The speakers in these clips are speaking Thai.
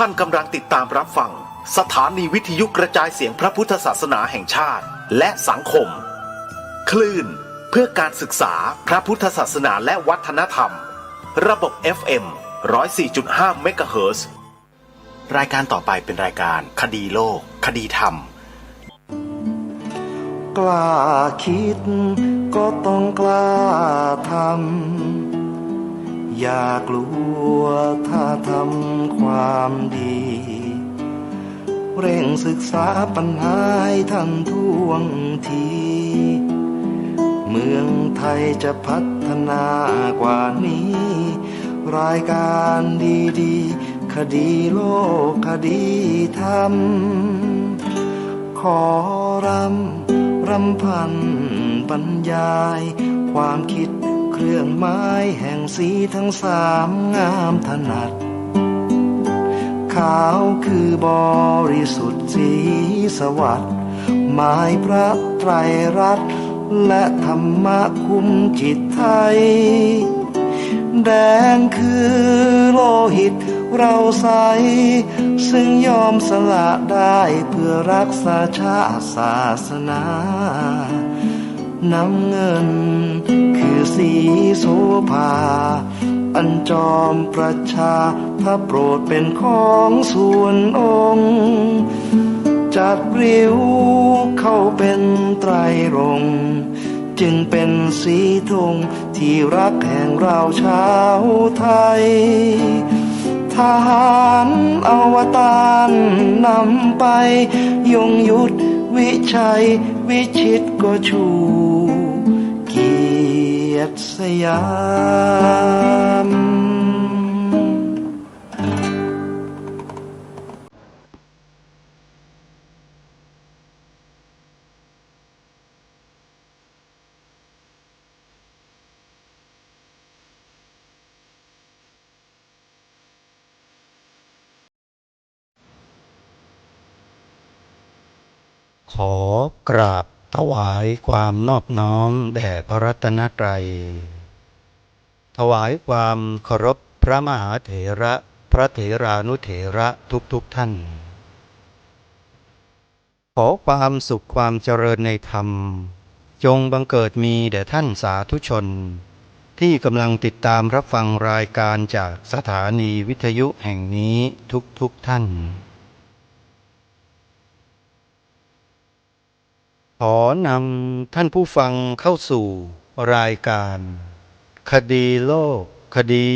ท่านกำลังติดตามรับฟังสถานีวิทยุกระจายเสียงพระพุทธศาสนาแห่งชาติและสังคมคลื่นเพื่อการศึกษาพระพุทธศาสนาและวัฒนธรรมระบบ FM 104.5 เมกะเฮิรตซ์รายการต่อไปเป็นรายการคดีโลกคดีธรรมกล้าคิดก็ต้องกล้าทำอย่ากลัวถ้าทำความดีเร่งศึกษาปัญหาให้ทันท่วงทีเมืองไทยจะพัฒนากว่านี้รายการดีๆคดีโลกคดีธรรมขอรำพันบรรยายความคิดเครื่องหมายแห่งสีทั้งสามงามถนัดขาวคือบริสุทธิ์สีสวัสดิ์หมายพระไตรรัตน์และธรรมะคุ้มจิตไทยแดงคือโลหิตเราใสซึ่งยอมสละได้เพื่อรักษาชาติศาสนาน้ำเงินคือสีโสภาอันจอมประชาถ้าโปรดเป็นของส่วนองค์จัดริ้วเข้าเป็นไตรรงค์จึงเป็นสีธงที่รักแห่งเราชาวไทยทหารอวตารนำไปยงยุทธวิชัยวิชิตก็ชูเกียรติสยามขอกราบถวายความนอบน้อมแด่พระรัตนตรัยถวายความเคารพพระมหาเถระพระเถรานุเถระทุกท่านขอความสุขความเจริญในธรรมจงบังเกิดมีแด่ท่านสาธุชนที่กำลังติดตามรับฟังรายการจากสถานีวิทยุแห่งนี้ทุกท่านขอนำท่านผู้ฟังเข้าสู่รายการคดีโลกคดี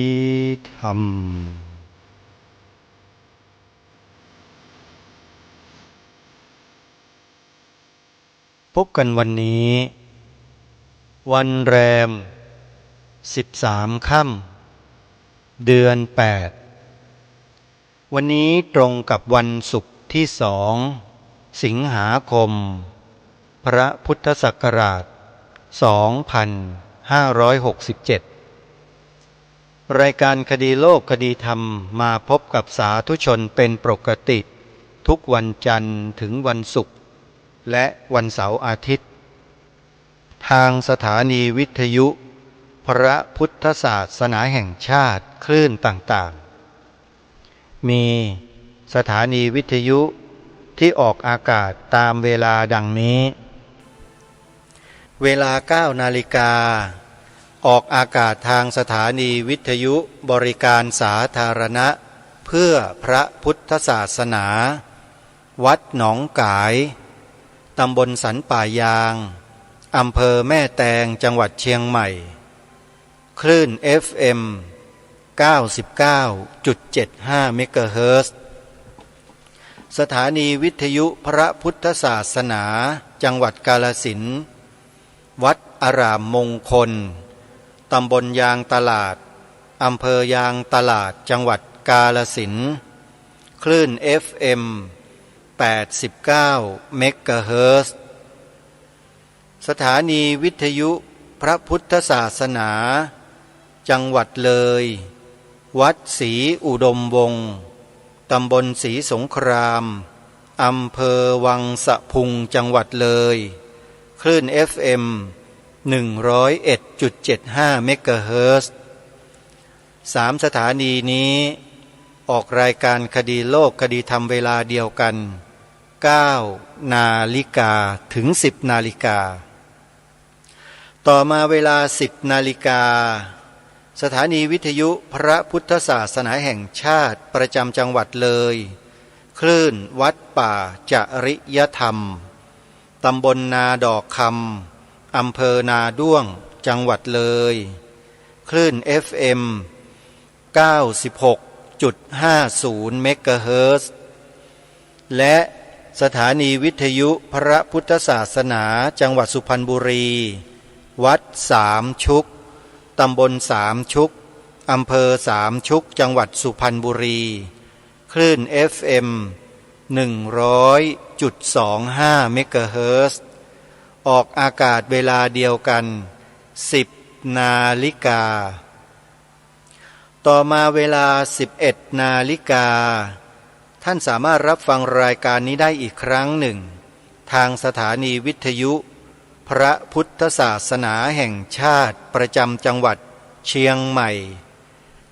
ธรรมพบกันวันนี้วันแรม13 ค่ำเดือน 8วันนี้ตรงกับวันศุกร์ที่2 สิงหาคมพระพุทธศักราช 2567 รายการคดีโลกคดีธรรมมาพบกับสาธุชนเป็นปกติทุกวันจันทร์ถึงวันศุกร์และวันเสาร์อาทิตย์ทางสถานีวิทยุพระพุทธศาสนาแห่งชาติคลื่นต่างๆมีสถานีวิทยุที่ออกอากาศตามเวลาดังนี้เวลา 9 นาฬิกาออกอากาศทางสถานีวิทยุบริการสาธารณะเพื่อพระพุทธศาสนาวัดหนองกายตำบลสันป่ายางอำเภอแม่แตงจังหวัดเชียงใหม่คลื่น FM 99.75 เมกะเฮิรตซ์สถานีวิทยุพระพุทธศาสนาจังหวัดกาฬสินธุ์วัดอารามมงคลตำบลยางตลาดอำเภอยางตลาดจังหวัดกาฬสินธุ์คลื่น FM 89 เมกะเฮิรตซ์สถานีวิทยุพระพุทธศาสนาจังหวัดเลยวัดศรีอุดมวงศ์ตำบลศรีสงครามอำเภอวังสะพุงจังหวัดเลยคลื่น FM 101.75 เมกะเฮิรตซ์3 สถานีนี้ ออกรายการคดีโลกคดีธรรมเวลาเดียวกัน9 นาฬิกาถึง10 นาฬิกาต่อมาเวลา10 นาฬิกาสถานีวิทยุพระพุทธศาสนาแห่งชาติประจำจังหวัดเลยคลื่นวัดป่าจริยธรรมตำบลนาดอกคำอำเภอนาด้วงจังหวัดเลยคลื่น FM 96.50 เมกะเฮิรตซ์และสถานีวิทยุพระพุทธศาสนาจังหวัดสุพรรณบุรีวัดสามชุกตำบลสามชุกอำเภอสามชุกจังหวัดสุพรรณบุรีคลื่น FM 100.25 เมกะเฮิรตซ์ออกอากาศเวลาเดียวกัน10 นาฬิกาต่อมาเวลา11 นาฬิกาท่านสามารถรับฟังรายการนี้ได้อีกครั้งหนึ่งทางสถานีวิทยุพระพุทธศาสนาแห่งชาติประจำจังหวัดเชียงใหม่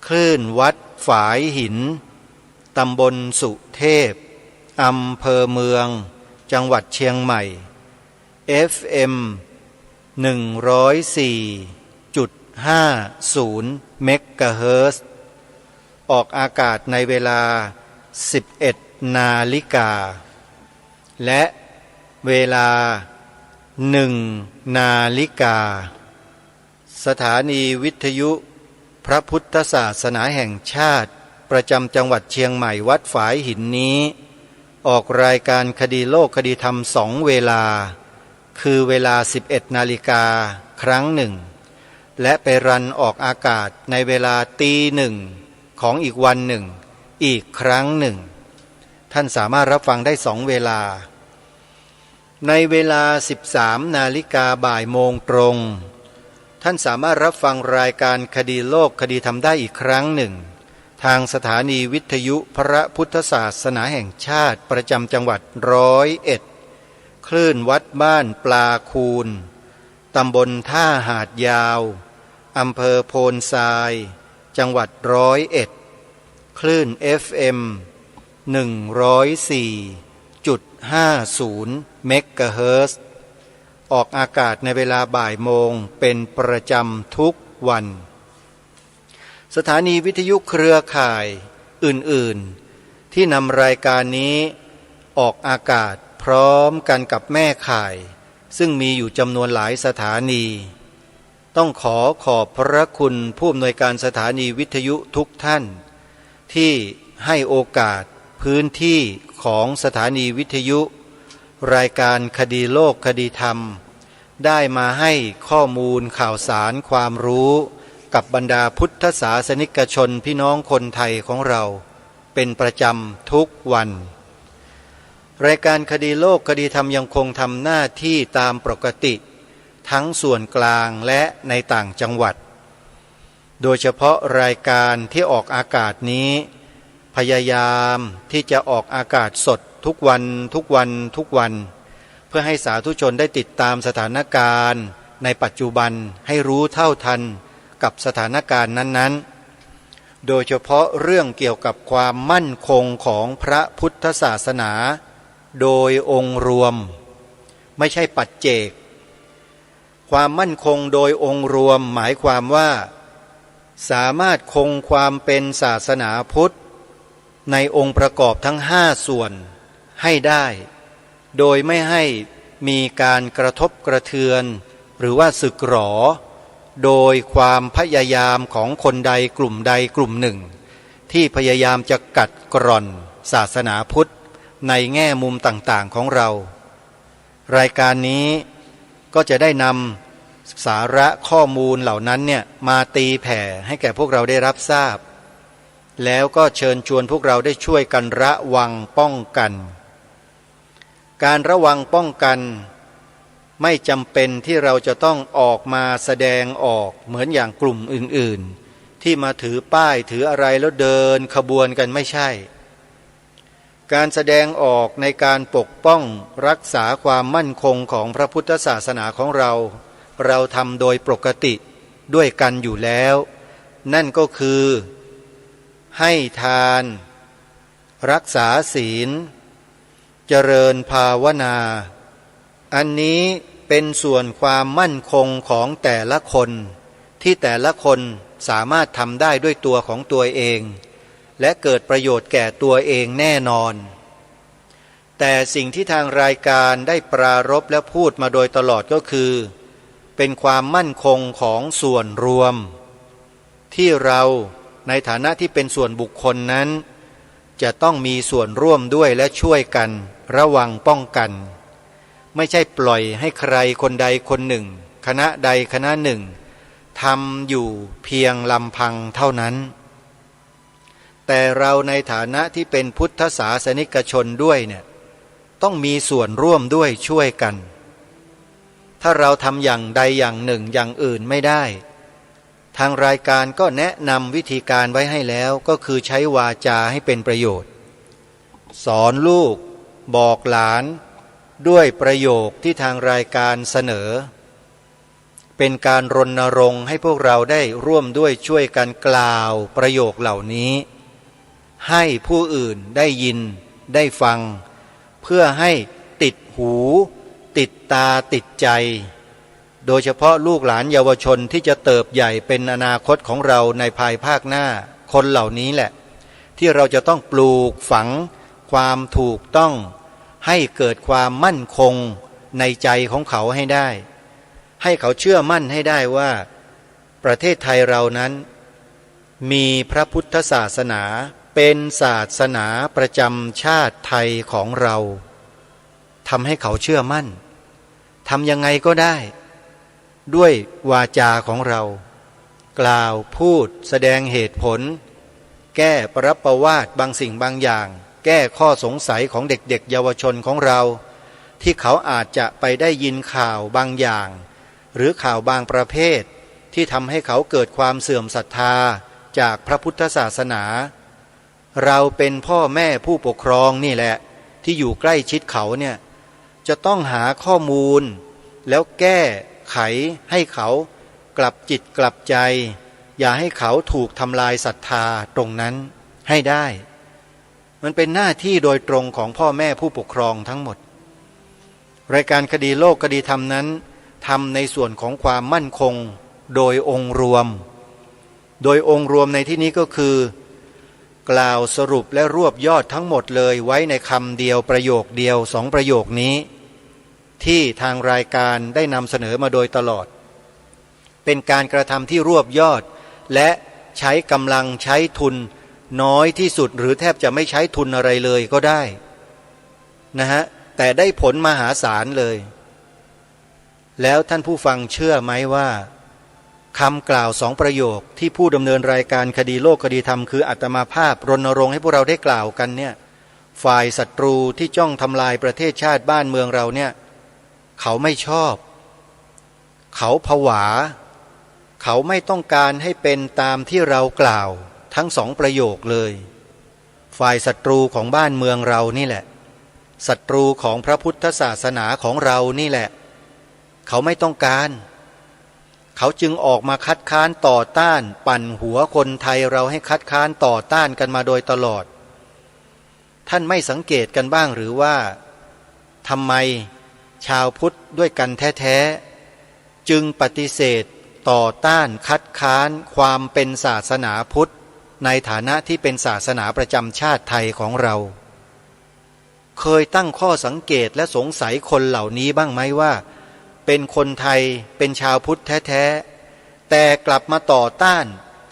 คลื่นวัดฝายหินตำบลสุเทพอำเภอเมืองจังหวัดเชียงใหม่ FM 104.50 เมกะเฮิรตซ์ออกอากาศในเวลา11 นาฬิกาและเวลา1 นาฬิกาสถานีวิทยุพระพุทธศาสนาแห่งชาติประจำจังหวัดเชียงใหม่วัดฝายหินนี้ออกรายการคดีโลกคดีธรรม2 เวลาคือเวลา11 นาฬิกาครั้งหนึ่งและไปรันออกอากาศในเวลาตีหนึ่งของอีกวันหนึ่งอีกครั้งหนึ่งท่านสามารถรับฟังได้2 เวลาในเวลา13 นาฬิกาบ่ายโมงตรงท่านสามารถรับฟังรายการคดีโลกคดีธรรมได้อีกครั้งหนึ่งทางสถานีวิทยุพระพุทธศาสนาแห่งชาติประจำจังหวัด101คลื่นวัดบ้านปลาคูนตำบลท่าหาดยาวอำเภอโพนทรายจังหวัด101คลื่น FM 104.50 เมกะเฮิรตซ์ออกอากาศในเวลาบ่ายโมงเป็นประจำทุกวันสถานีวิทยุเครือข่ายอื่นๆที่นำรายการนี้ออกอากาศพร้อมกันกับแม่ข่ายซึ่งมีอยู่จำนวนหลายสถานีต้องขอบพระคุณผู้อำนวยการสถานีวิทยุทุกท่านที่ให้โอกาสพื้นที่ของสถานีวิทยุรายการคดีโลกคดีธรรมได้มาให้ข้อมูลข่าวสารความรู้กับบรรดาพุทธศาสนิกชนพี่น้องคนไทยของเราเป็นประจำทุกวันรายการคดีโลกคดีธรรมยังคงทำหน้าที่ตามปกติทั้งส่วนกลางและในต่างจังหวัดโดยเฉพาะรายการที่ออกอากาศนี้พยายามที่จะออกอากาศสดทุกวันเพื่อให้สาธุชนได้ติดตามสถานการณ์ในปัจจุบันให้รู้เท่าทันกับสถานการณ์นั้นๆโดยเฉพาะเรื่องเกี่ยวกับความมั่นคงของพระพุทธศาสนาโดยองค์รวมไม่ใช่ปัจเจกความมั่นคงโดยองค์รวมหมายความว่าสามารถคงความเป็นศาสนาพุทธในองค์ประกอบทั้ง5 ส่วนให้ได้โดยไม่ให้มีการกระทบกระเทือนหรือว่าสึกหรอโดยความพยายามของคนใดกลุ่มใดกลุ่มหนึ่งที่พยายามจะกัดกร่อนศาสนาพุทธในแง่มุมต่างๆของเรารายการนี้ก็จะได้นำสาระข้อมูลเหล่านั้นเนี่ยมาตีแผ่ให้แก่พวกเราได้รับทราบแล้วก็เชิญชวนพวกเราได้ช่วยกันระวังป้องกันการระวังป้องกันไม่จำเป็นที่เราจะต้องออกมาแสดงออกเหมือนอย่างกลุ่มอื่นๆที่มาถือป้ายถืออะไรแล้วเดินขบวนกันไม่ใช่การแสดงออกในการปกป้องรักษาความมั่นคงของพระพุทธศาสนาของเราทำโดยปกติด้วยกันอยู่แล้วนั่นก็คือ ให้ทานรักษาศีลเจริญภาวนาอันนี้เป็นส่วนความมั่นคงของแต่ละคนที่แต่ละคนสามารถทำได้ด้วยตัวของตัวเองและเกิดประโยชน์แก่ตัวเองแน่นอนแต่สิ่งที่ทางรายการได้ปรารภและพูดมาโดยตลอดก็คือเป็นความมั่นคงของส่วนรวมที่เราในฐานะที่เป็นส่วนบุคคลนั้นจะต้องมีส่วนร่วมด้วยและช่วยกันระวังป้องกันไม่ใช่ปล่อยให้ใครคนใดคนหนึ่งคณะใดคณะหนึ่งทำอยู่เพียงลำพังเท่านั้นแต่เราในฐานะที่เป็นพุทธศาสนิกชนด้วยเนี่ยต้องมีส่วนร่วมด้วยช่วยกันถ้าเราทำอย่างใดอย่างหนึ่งอย่างอื่นไม่ได้ทางรายการก็แนะนำวิธีการไว้ให้แล้วก็คือใช้วาจาให้เป็นประโยชน์สอนลูกบอกหลานด้วยประโยคที่ทางรายการเสนอเป็นการรณรงค์ให้พวกเราได้ร่วมด้วยช่วยกันกล่าวประโยคเหล่านี้ให้ผู้อื่นได้ยินได้ฟังเพื่อให้ติดหูติดตาติดใจโดยเฉพาะลูกหลานเยาวชนที่จะเติบใหญ่เป็นอนาคตของเราในภายภาคหน้าคนเหล่านี้แหละที่เราจะต้องปลูกฝังความถูกต้องให้เกิดความมั่นคงในใจของเขาให้ได้ให้เขาเชื่อมั่นให้ได้ว่าประเทศไทยเรานั้นมีพระพุทธศาสนาเป็นศาสนาประจำชาติไทยของเราทำให้เขาเชื่อมั่นทำยังไงก็ได้ด้วยวาจาของเรากล่าวพูดแสดงเหตุผลแก้ปรับประวาทบางสิ่งบางอย่างแก้ข้อสงสัยของเด็กๆเยาวชนของเราที่เขาอาจจะไปได้ยินข่าวบางอย่างหรือข่าวบางประเภทที่ทำให้เขาเกิดความเสื่อมศรัทธาจากพระพุทธศาสนาเราเป็นพ่อแม่ผู้ปกครองนี่แหละที่อยู่ใกล้ชิดเขาเนี่ยจะต้องหาข้อมูลแล้วแก้ไขให้เขากลับจิตกลับใจอย่าให้เขาถูกทำลายศรัทธาตรงนั้นให้ได้มันเป็นหน้าที่โดยตรงของพ่อแม่ผู้ปกครองทั้งหมดรายการคดีโลกคดีธรรมนั้นทำในส่วนของความมั่นคงโดยองค์รวมในที่นี้ก็คือกล่าวสรุปและรวบยอดทั้งหมดเลยไว้ในคำเดียวประโยคเดียวสองประโยคนี้ที่ทางรายการได้นำเสนอมาโดยตลอดเป็นการกระทำที่รวบยอดและใช้กำลังใช้ทุนน้อยที่สุดหรือแทบจะไม่ใช้ทุนอะไรเลยก็ได้นะฮะแต่ได้ผลมหาศาลเลยแล้วท่านผู้ฟังเชื่อไหมว่าคำกล่าวสองประโยคที่ผู้ดำเนินรายการคดีโลกคดีธรรมคืออาตมาภาพรณรงค์ให้พวกเราได้กล่าวกันเนี่ยฝ่ายศัตรูที่จ้องทำลายประเทศชาติบ้านเมืองเราเนี่ยเขาไม่ชอบเขาผวาเขาไม่ต้องการให้เป็นตามที่เรากล่าวทั้งสองประโยคเลยฝ่ายศัตรูของบ้านเมืองเรานี่แหละศัตรูของพระพุทธศาสนาของเรานี่แหละเขาไม่ต้องการเขาจึงออกมาคัดค้านต่อต้านปั่นหัวคนไทยเราให้คัดค้านต่อต้านกันมาโดยตลอดท่านไม่สังเกตกันบ้างหรือว่าทำไมชาวพุทธด้วยกันแท้ๆจึงปฏิเสธต่อต้านคัดค้านความเป็นศาสนาพุทธในฐานะที่เป็นศาสนาประจำชาติไทยของเราเคยตั้งข้อสังเกตและสงสัยคนเหล่านี้บ้างไหมว่าเป็นคนไทยเป็นชาวพุทธแท้ๆแต่กลับมาต่อต้าน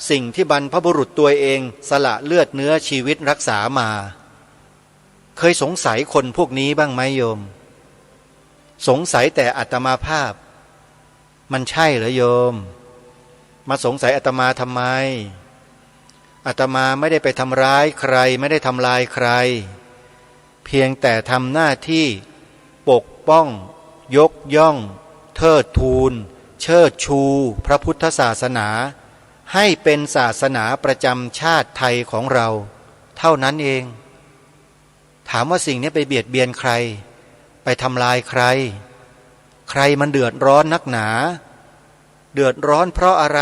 สิ่งที่บรรพบุรุษตัวเองสละเลือดเนื้อชีวิตรักษามาเคยสงสัยคนพวกนี้บ้างไหมโยมสงสัยแต่อาตมาภาพมันใช่เหรอโยมมาสงสัยอาตมาทำไมอาตมาไม่ได้ไปทำร้ายใครไม่ได้ทำลายใครเพียงแต่ทำหน้าที่ปกป้องยกย่องเทิดทูนเชิดชูพระพุทธศาสนาให้เป็นศาสนาประจำชาติไทยของเราเท่านั้นเองถามว่าสิ่งนี้ไปเบียดเบียนใครไปทำลายใครใครมันเดือดร้อนนักหนาเดือดร้อนเพราะอะไร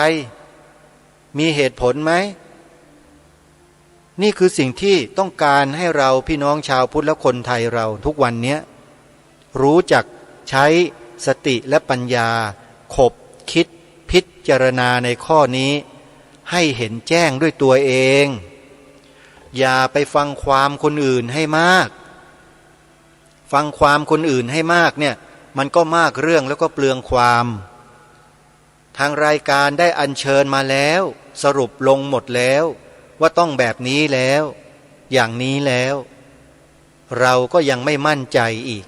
มีเหตุผลไหม นี่คือสิ่งที่ต้องการให้เราพี่น้องชาวพุทธและคนไทยเราทุกวันนี้รู้จักใช้สติและปัญญาขบคิดพิจารณาในข้อนี้ให้เห็นแจ้งด้วยตัวเองอย่าไปฟังความคนอื่นให้มากฟังความคนอื่นให้มากเนี่ยมันก็มากเรื่องแล้วก็เปลืองความทางรายการได้อัญเชิญมาแล้วสรุปลงหมดแล้วว่าต้องแบบนี้แล้วอย่างนี้แล้วเราก็ยังไม่มั่นใจอีก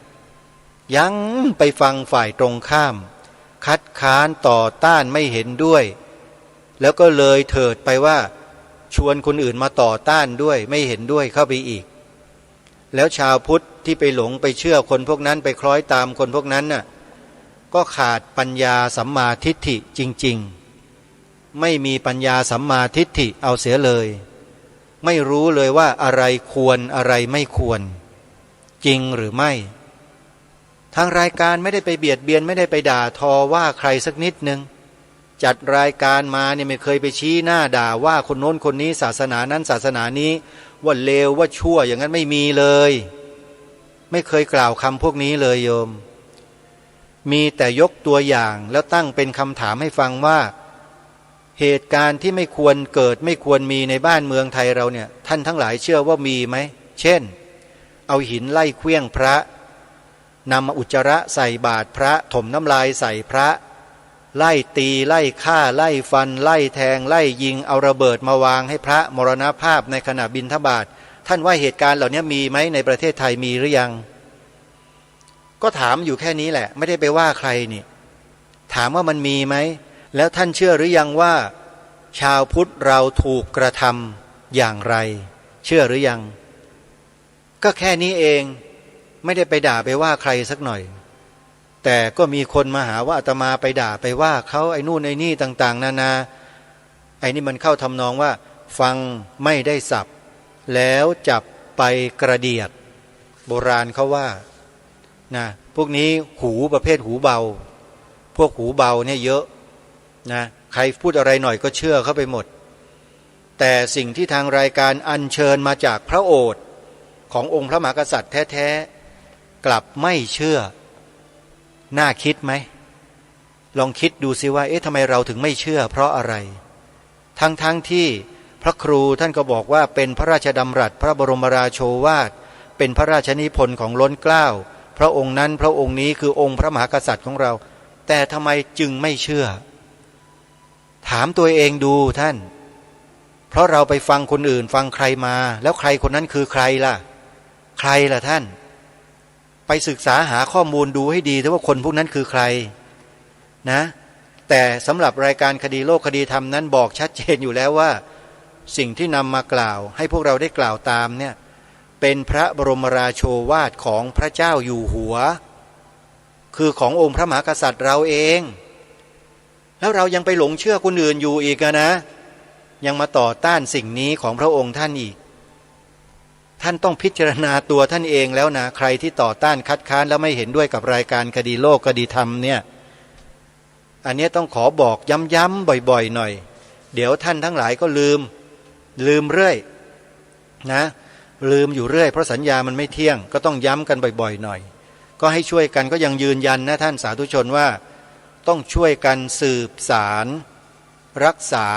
ยังไปฟังฝ่ายตรงข้ามคัดค้านต่อต้านไม่เห็นด้วยแล้วก็เลยเถิดไปว่าชวนคนอื่นมาต่อต้านด้วยไม่เห็นด้วยเข้าไปอีกแล้วชาวพุทธที่ไปหลงไปเชื่อคนพวกนั้นไปคล้อยตามคนพวกนั้นน่ะก็ขาดปัญญาสัมมาทิฏฐิจริงๆไม่มีปัญญาสัมมาทิฏฐิเอาเสียเลยไม่รู้เลยว่าอะไรควรอะไรไม่ควรจริงหรือไม่ทางรายการไม่ได้ไปเบียดเบียนไม่ได้ไปด่าทอว่าใครสักนิดนึงจัดรายการมาเนี่ยไม่เคยไปชี้หน้าด่าว่าคนโน้นคนนี้ศาสนานั้นศาสนานี้ว่าเลวว่าชั่วอย่างนั้นไม่มีเลยไม่เคยกล่าวคำพวกนี้เลยโยมมีแต่ยกตัวอย่างแล้วตั้งเป็นคำถามให้ฟังว่าเหตุการณ์ที่ไม่ควรเกิดไม่ควรมีในบ้านเมืองไทยเราเนี่ยท่านทั้งหลายเชื่อว่ามีไหมเช่นเอาหินไล่เคลี้ยงพระนำอุจจาระใส่บาตรพระถมน้ำลายใส่พระไล่ตีไล่ฆ่าไล่ฟันไล่แทงไล่ยิงเอาระเบิดมาวางให้พระมรณภาพในขณะบิณฑบาตท่านว่าเหตุการณ์เหล่านี้มีไหมในประเทศไทยมีหรือยังก็ถามอยู่แค่นี้แหละไม่ได้ไปว่าใครนี่ถามว่ามันมีไหมแล้วท่านเชื่อหรือยังว่าชาวพุทธเราถูกกระทำอย่างไรเชื่อหรือยังก็แค่นี้เองไม่ได้ไปด่าไปว่าใครสักหน่อยแต่ก็มีคนมาหาว่าอาตมาไปด่าไปว่าเขาไอ้นู่นไอ้นี่ต่างๆนานาไอ้นี่มันเข้าทำนองว่าฟังไม่ได้สับแล้วจับไปกระเดียดโบราณเขาว่านะพวกนี้หูประเภทหูเบาพวกหูเบาเนี่ยเยอะนะใครพูดอะไรหน่อยก็เชื่อเข้าไปหมดแต่สิ่งที่ทางรายการอัญเชิญมาจากพระโอษฐ์ขององค์พระมหากษัตริย์แท้ๆกลับไม่เชื่อน่าคิดไหมลองคิดดูสิว่าเอ๊ะทำไมเราถึงไม่เชื่อเพราะอะไรทั้งที่พระครูท่านก็บอกว่าเป็นพระราชดำรัสพระบรมราโชวาทเป็นพระราชนิพนธ์ของล้นเกล้าพระองค์นั้นพระองค์นี้คือองค์พระมหากษัตริย์ของเราแต่ทำไมจึงไม่เชื่อถามตัวเองดูท่านเพราะเราไปฟังคนอื่นฟังใครมาแล้วใครคนนั้นคือใครล่ะใครล่ะท่านไปศึกษาหาข้อมูลดูให้ดีว่าคนพวกนั้นคือใครนะแต่สำหรับรายการคดีโลกคดีธรรมนั้นบอกชัดเจนอยู่แล้วว่าสิ่งที่นำมากล่าวให้พวกเราได้กล่าวตามเนี่ยเป็นพระบรมราโชวาทของพระเจ้าอยู่หัวคือขององค์พระมหากษัตริย์เราเองแล้วเรายังไปหลงเชื่อคนอื่นอยู่อีกนะยังมาต่อต้านสิ่งนี้ของพระองค์ท่านอีกท่านต้องพิจารณาตัวท่านเองแล้วนะใครที่ต่อต้านคัดค้านแล้วไม่เห็นด้วยกับรายการคดีโลกคดีธรรมเนี่ยอันนี้ต้องขอบอกย้ำๆบ่อยๆหน่อยเดี๋ยวท่านทั้งหลายก็ลืมเรื่อยนะลืมอยู่เรื่อยเพราะสัญญามันไม่เที่ยงก็ต้องย้ำกันบ่อยๆหน่อยก็ให้ช่วยกันก็ยังยืนยันนะท่านสาธุชนว่าต้องช่วยกันสืบสารรักษา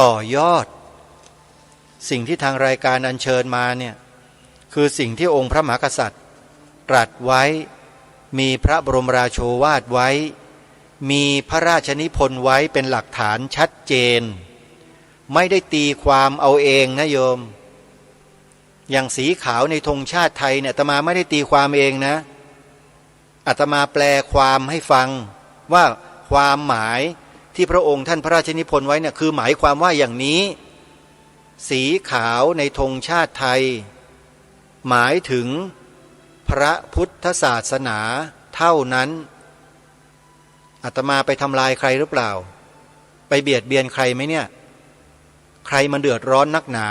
ต่อยอดสิ่งที่ทางรายการอัญเชิญมาเนี่ยคือสิ่งที่องค์พระมหากษัตริย์ตรัสไว้มีพระบรมราโชวาทไว้มีพระราชนิพนธ์ไว้เป็นหลักฐานชัดเจนไม่ได้ตีความเอาเองนะโยมอย่างสีขาวในธงชาติไทยเนี่ยอาตมาไม่ได้ตีความเองนะอาตมาแปลความให้ฟังว่าความหมายที่พระองค์ท่านพระราชนิพนธ์ไว้เนี่ยคือหมายความว่าอย่างนี้สีขาวในธงชาติไทยหมายถึงพระพุทธศาสนาเท่านั้นอาตมาไปทำลายใครหรือเปล่าไปเบียดเบียนใครไหมเนี่ยใครมันเดือดร้อนนักหนา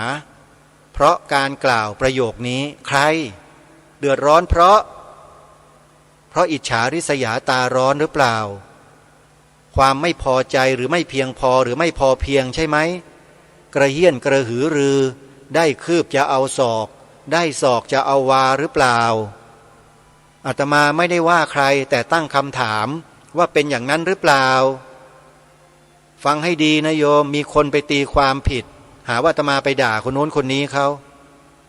เพราะการกล่าวประโยคนี้ใครเดือดร้อนเพราะอิจฉาริษยาตาร้อนหรือเปล่าความไม่พอใจหรือไม่เพียงพอหรือไม่พอเพียงใช่ไหมกระเฮี้ยนกระหือรือ ได้คืบจะเอาศอกได้ศอกจะเอาวาหรือเปล่าอาตมาไม่ได้ว่าใครแต่ตั้งคำถามว่าเป็นอย่างนั้นหรือเปล่าฟังให้ดีนะโยมมีคนไปตีความผิดหาว่าอาตมาไปด่าคนโน้นคนนี้เขา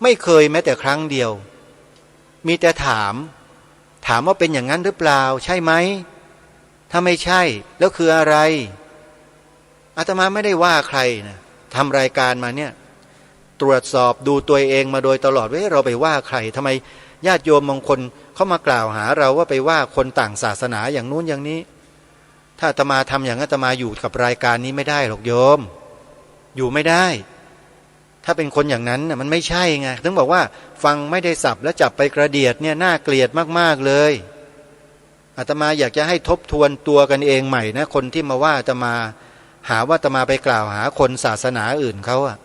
ไม่เคยแม้แต่ครั้งเดียวมีแต่ถามว่าเป็นอย่างนั้นหรือเปล่าใช่ไหมถ้าไม่ใช่แล้วคืออะไรอาตมาไม่ได้ว่าใครนะทำรายการมาเนี่ยตรวจสอบดูตัวเองมาโดยตลอดว่าเราไปว่าใครทำไมญาติโยมบางคนเขามากล่าวหาเราว่าไปว่าคนต่างศาสนาอย่างนู้นอย่างนี้ถ้าอาตมาทำอย่างอาตมาอยู่กับรายการนี้ไม่ได้หรอกโยมอยู่ไม่ได้ถ้าเป็นคนอย่างนั้นน่ะมันไม่ใช่ไงถึงบอกว่าฟังไม่ได้สับแล้วจับไปกระเดียดเนี่ยน่าเกลียดมากๆเลยอาตมาอยากจะให้ทบทวนตัวกันเองใหม่นะคนที่มาว่าอาตมาหาว่าอาตมาไปกล่าวหาคนศาสนาอื่นเขาอะ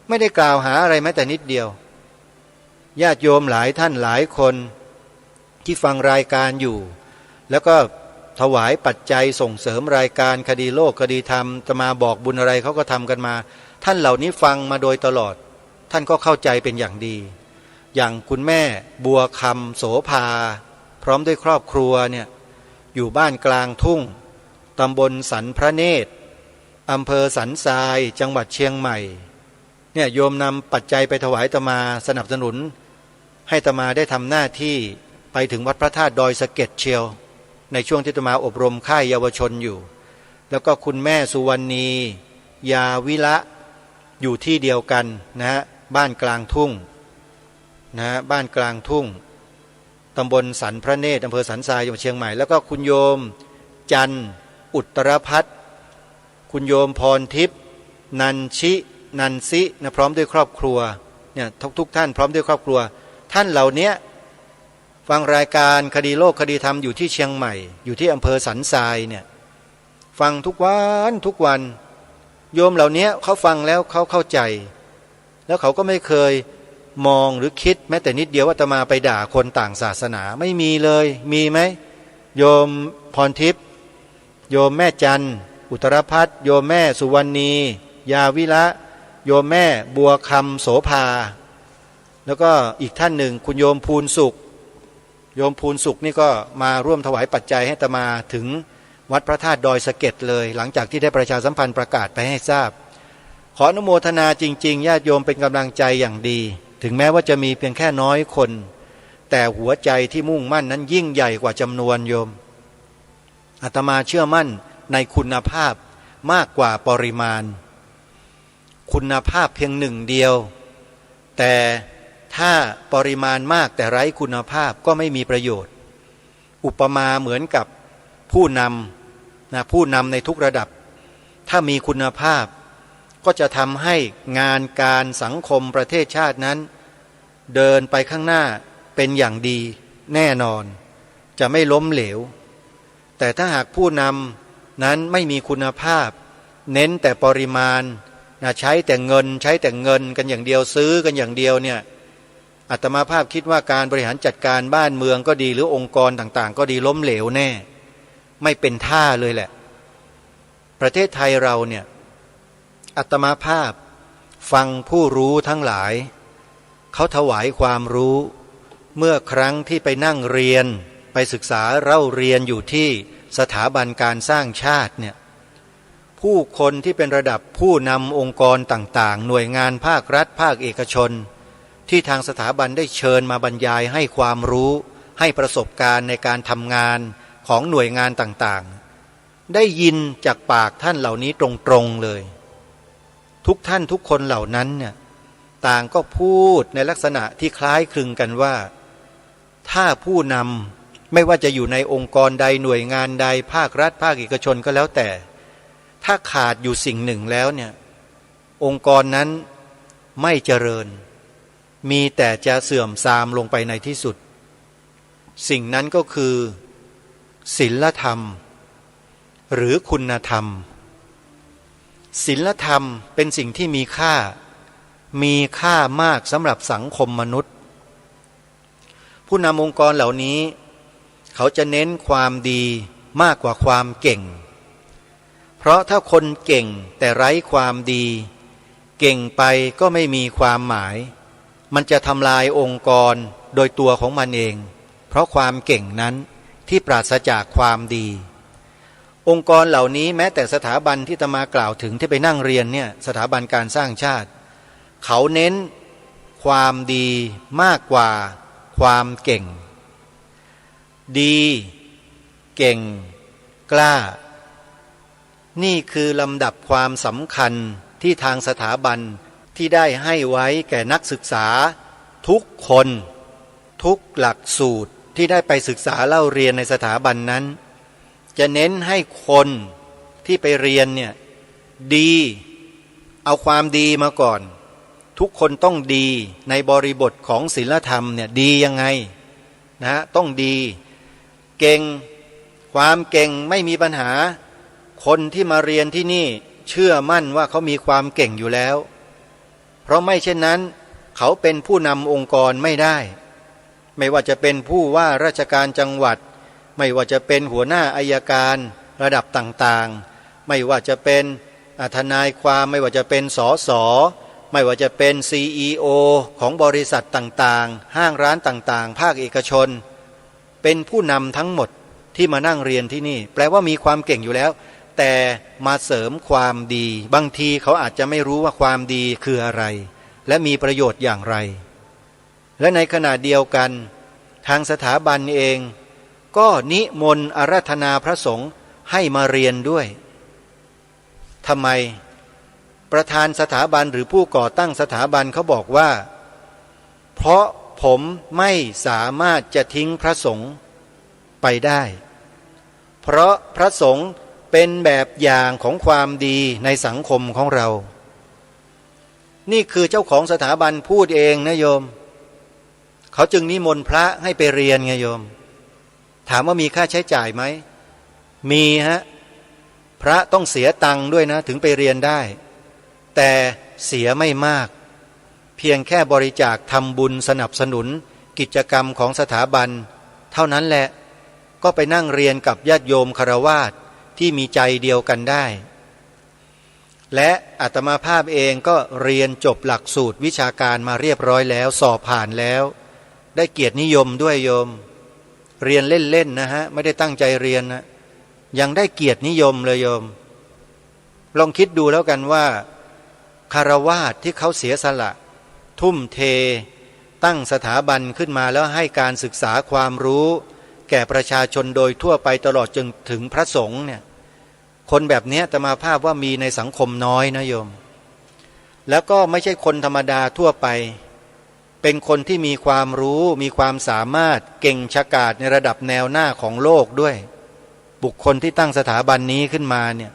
ไม่ได้กล่าวหาอะไรแม้แต่นิดเดียวญาติโยมหลายท่านหลายคนที่ฟังรายการอยู่แล้วก็ถวายปัจจัยส่งเสริมรายการคดีโลกคดีธรรมจะมาบอกบุญอะไรเขาก็ทำกันมาท่านเหล่านี้ฟังมาโดยตลอดท่านก็เข้าใจเป็นอย่างดีอย่างคุณแม่บัวคำโสภาพร้อมด้วยครอบครัวเนี่ยอยู่บ้านกลางทุ่งตำบลสันพระเนตรอำเภอสันทรายจังหวัดเชียงใหม่เนี่ยโยมนำปัจจัยไปถวายอาตมาสนับสนุนให้อาตมาได้ทำหน้าที่ไปถึงวัดพระธาตุดอยสะเก็ดเชียวในช่วงที่อาตมาอบรมค่ายเยาวชนอยู่แล้วก็คุณแม่สุวรรณียาวิละอยู่ที่เดียวกันนะฮะบ้านกลางทุ่งนะบ้านกลางทุ่งตำบลสันพระเนตรอำเภอสันทรายจังหวัดเชียงใหม่แล้วก็คุณโยมจันอุตรพัฒน์คุณโยมพรทิพย์นันชินันซินะพร้อมด้วยครอบครัวเนี่ยทุกท่านพร้อมด้วยครอบครัวท่านเหล่านี้ฟังรายการคดีโลกคดีธรรมอยู่ที่เชียงใหม่อยู่ที่อำเภอสันทรายเนี่ยฟังทุกวันโยมเหล่านี้เขาฟังแล้วเขาเข้าใจแล้วเขาก็ไม่เคยมองหรือคิดแม้แต่นิดเดียวว่าจะมาไปด่าคนต่างศาสนาไม่มีเลยมีไหมโยมพรทิพย์โยมแม่จันอุตรพัฒน์โยมแม่สุวรรณียาวิละโยมแม่บัวคำโสภาแล้วก็อีกท่านหนึ่งคุณโยมภูลสุขโยมภูลสุขนี่ก็มาร่วมถวายปัจจัยให้อาตมาถึงวัดพระธาตุดอยสะเก็ดเลยหลังจากที่ได้ประชาสัมพันธ์ประกาศไปให้ทราบขออนุโมทนาจริงๆญาติโยมเป็นกำลังใจอย่างดีถึงแม้ว่าจะมีเพียงแค่น้อยคนแต่หัวใจที่มุ่งมั่นนั้นยิ่งใหญ่กว่าจำนวนโยมอาตมาเชื่อมั่นในคุณภาพมากกว่าปริมาณคุณภาพเพียงหนึ่งเดียวแต่ถ้าปริมาณมากแต่ไร้คุณภาพก็ไม่มีประโยชน์อุปมาเหมือนกับผู้นำในทุกระดับถ้ามีคุณภาพก็จะทำให้งานการสังคมประเทศชาตินั้นเดินไปข้างหน้าเป็นอย่างดีแน่นอนจะไม่ล้มเหลวแต่ถ้าหากผู้นำนั้นไม่มีคุณภาพเน้นแต่ปริมาณใช้แต่เงินกันอย่างเดียวซื้อกันอย่างเดียวเนี่ยอาตมาภาพคิดว่าการบริหารจัดการบ้านเมืองก็ดีหรือองค์กรต่างๆก็ดีล้มเหลวแน่ไม่เป็นท่าเลยแหละประเทศไทยเราเนี่ยอาตมาภาพฟังผู้รู้ทั้งหลายเขาถวายความรู้เมื่อครั้งที่ไปนั่งเรียนไปศึกษาเล่าเรียนอยู่ที่สถาบันการสร้างชาติเนี่ยผู้คนที่เป็นระดับผู้นำองค์กรต่างๆหน่วยงานภาครัฐภาคเอกชนที่ทางสถาบันได้เชิญมาบรรยายให้ความรู้ให้ประสบการณ์ในการทำงานของหน่วยงานต่างๆได้ยินจากปากท่านเหล่านี้ตรงๆเลยทุกท่านทุกคนเหล่านั้นเนี่ยต่างก็พูดในลักษณะที่คล้ายคลึงกันว่าถ้าผู้นำไม่ว่าจะอยู่ในองค์กรใดหน่วยงานใดภาครัฐภาคเอกชนก็แล้วแต่ถ้าขาดอยู่สิ่งหนึ่งแล้วเนี่ยองค์กรนั้นไม่เจริญมีแต่จะเสื่อมทรามลงไปในที่สุดสิ่งนั้นก็คือศีลธรรมหรือคุณธรรมศีลธรรมเป็นสิ่งที่มีค่ามากสำหรับสังคมมนุษย์ผู้นำองค์กรเหล่านี้เขาจะเน้นความดีมากกว่าความเก่งเพราะถ้าคนเก่งแต่ไร้ความดี เก่งไปก็ไม่มีความหมายมันจะทำลายองค์กรโดยตัวของมันเองเพราะความเก่งนั้นที่ปราศจากความดีองค์กรเหล่านี้แม้แต่สถาบันที่อาตมากล่าวถึงที่ไปนั่งเรียนเนี่ยสถาบันการสร้างชาติเขาเน้นความดีมากกว่าความเก่งดีเก่งกล้านี่คือลำดับความสำคัญที่ทางสถาบันที่ได้ให้ไว้แก่นักศึกษาทุกคนทุกหลักสูตรที่ได้ไปศึกษาเล่าเรียนในสถาบันนั้นจะเน้นให้คนที่ไปเรียนเนี่ยดีเอาความดีมาก่อนทุกคนต้องดีในบริบทของศีลธรรมเนี่ยดียังไงนะต้องดีเก่งความเก่งไม่มีปัญหาคนที่มาเรียนที่นี่เชื่อมั่นว่าเขามีความเก่งอยู่แล้วเพราะไม่เช่นนั้นเขาเป็นผู้นำองค์กรไม่ได้ไม่ว่าจะเป็นผู้ว่าราชการจังหวัดไม่ว่าจะเป็นหัวหน้าอัยการระดับต่างๆไม่ว่าจะเป็นทนายความไม่ว่าจะเป็นสสไม่ว่าจะเป็น CEO ของบริษัทต่างๆห้างร้านต่างๆภาคเอกชนเป็นผู้นำทั้งหมดที่มานั่งเรียนที่นี่แปลว่ามีความเก่งอยู่แล้วแต่มาเสริมความดีบางทีเขาอาจจะไม่รู้ว่าความดีคืออะไรและมีประโยชน์อย่างไรและในขณะเดียวกันทางสถาบันเองก็นิมนต์อาราธนาพระสงฆ์ให้มาเรียนด้วยทำไมประธานสถาบันหรือผู้ก่อตั้งสถาบันเขาบอกว่าเพราะผมไม่สามารถจะทิ้งพระสงฆ์ไปได้เพราะพระสงฆ์เป็นแบบอย่างของความดีในสังคมของเรานี่คือเจ้าของสถาบันพูดเองนะโยมเขาจึงนิมนต์พระให้ไปเรียนไงโยมถามว่ามีค่าใช้จ่ายไหมมีฮะพระต้องเสียตังค์ด้วยนะถึงไปเรียนได้แต่เสียไม่มากเพียงแค่บริจาคทำบุญสนับสนุนกิจกรรมของสถาบันเท่านั้นแหละก็ไปนั่งเรียนกับญาติโยมคฤหัสถ์ที่มีใจเดียวกันได้และอาตมาภาพเองก็เรียนจบหลักสูตรวิชาการมาเรียบร้อยแล้วสอบผ่านแล้วได้เกียรตินิยมด้วยโยมเรียนเล่นๆนะฮะไม่ได้ตั้งใจเรียนนะยังได้เกียรตินิยมเลยโยมลองคิดดูแล้วกันว่าคฤหัสถ์ที่เขาเสียสละทุ่มเทตั้งสถาบันขึ้นมาแล้วให้การศึกษาความรู้แก่ประชาชนโดยทั่วไปตลอดจนถึงพระสงฆ์เนี่ยคนแบบนี้อาตมาภาพว่ามีในสังคมน้อยนะโยมแล้วก็ไม่ใช่คนธรรมดาทั่วไปเป็นคนที่มีความรู้มีความสามารถเก่งฉกาจในระดับแนวหน้าของโลกด้วยบุคคลที่ตั้งสถาบันนี้ขึ้นมาเนี่ย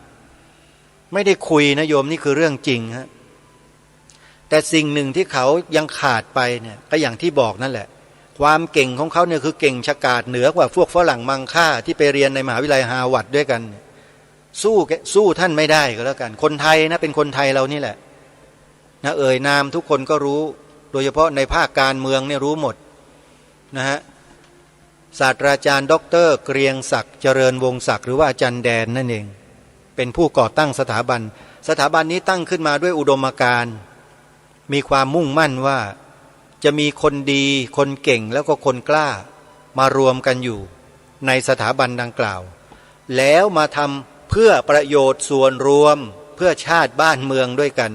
ไม่ได้คุยนะโยมนี่คือเรื่องจริงฮะแต่สิ่งหนึ่งที่เขายังขาดไปเนี่ยก็อย่างที่บอกนั่นแหละความเก่งของเขาเนี่ยคือเก่งฉกาจเหนือกว่าพวกฝรั่งมังค่าที่ไปเรียนในมหาวิทยาลัยฮาร์วาร์ดด้วยกันสู้ท่านไม่ได้ก็แล้วกันคนไทยนะเป็นคนไทยเรานี่แหละนะเอ่ยนามทุกคนก็รู้โดยเฉพาะในภาคการเมืองเนี่ยรู้หมดนะฮะศาสตราจารย์ดร.เกรียงศักดิ์เจริญวงศ์ศักดิ์หรือว่าอาจารย์แดนนั่นเองเป็นผู้ก่อตั้งสถาบันนี้ตั้งขึ้นมาด้วยอุดมการณ์มีความมุ่งมั่นว่าจะมีคนดีคนเก่งแล้วก็คนกล้ามารวมกันอยู่ในสถาบันดังกล่าวแล้วมาทำเพื่อประโยชน์ส่วนรวมเพื่อชาติบ้านเมืองด้วยกัน